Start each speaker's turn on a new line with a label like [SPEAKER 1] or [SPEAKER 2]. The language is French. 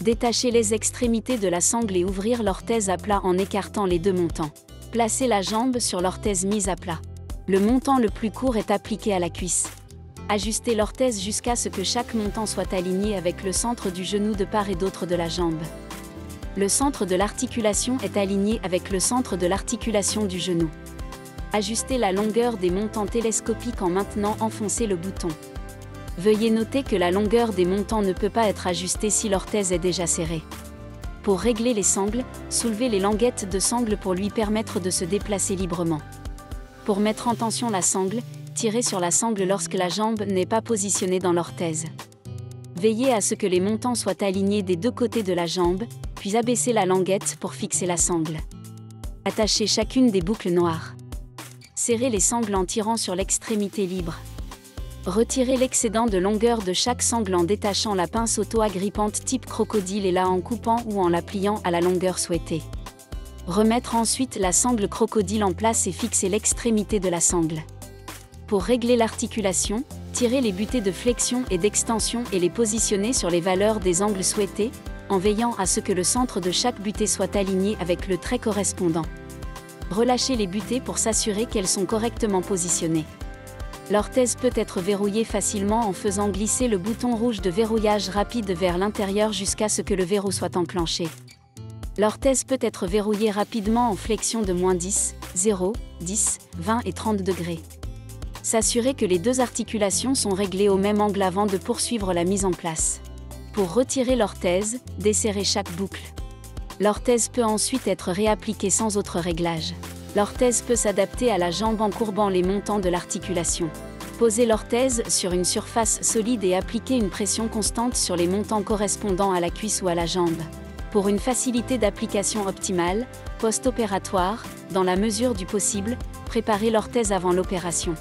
[SPEAKER 1] Détachez les extrémités de la sangle et ouvrir l'orthèse à plat en écartant les deux montants. Placez la jambe sur l'orthèse mise à plat. Le montant le plus court est appliqué à la cuisse. Ajustez l'orthèse jusqu'à ce que chaque montant soit aligné avec le centre du genou de part et d'autre de la jambe. Le centre de l'articulation est aligné avec le centre de l'articulation du genou. Ajustez la longueur des montants télescopiques en maintenant enfoncer le bouton. Veuillez noter que la longueur des montants ne peut pas être ajustée si l'orthèse est déjà serrée. Pour régler les sangles, soulevez les languettes de sangle pour lui permettre de se déplacer librement. Pour mettre en tension la sangle, tirez sur la sangle lorsque la jambe n'est pas positionnée dans l'orthèse. Veillez à ce que les montants soient alignés des deux côtés de la jambe, puis abaissez la languette pour fixer la sangle. Attachez chacune des boucles noires. Serrez les sangles en tirant sur l'extrémité libre. Retirez l'excédent de longueur de chaque sangle en détachant la pince auto-agrippante type crocodile et la en coupant ou en la pliant à la longueur souhaitée. Remettre ensuite la sangle crocodile en place et fixer l'extrémité de la sangle. Pour régler l'articulation, tirez les butées de flexion et d'extension et les positionner sur les valeurs des angles souhaités, en veillant à ce que le centre de chaque butée soit aligné avec le trait correspondant. Relâchez les butées pour s'assurer qu'elles sont correctement positionnées. L'orthèse peut être verrouillée facilement en faisant glisser le bouton rouge de verrouillage rapide vers l'intérieur jusqu'à ce que le verrou soit enclenché. L'orthèse peut être verrouillée rapidement en flexion de -10, 0, 10, 20 et 30 degrés. S'assurer que les deux articulations sont réglées au même angle avant de poursuivre la mise en place. Pour retirer l'orthèse, desserrez chaque boucle. L'orthèse peut ensuite être réappliquée sans autre réglage. L'orthèse peut s'adapter à la jambe en courbant les montants de l'articulation. Posez l'orthèse sur une surface solide et appliquez une pression constante sur les montants correspondant à la cuisse ou à la jambe. Pour une facilité d'application optimale, post-opératoire, dans la mesure du possible, préparez l'orthèse avant l'opération.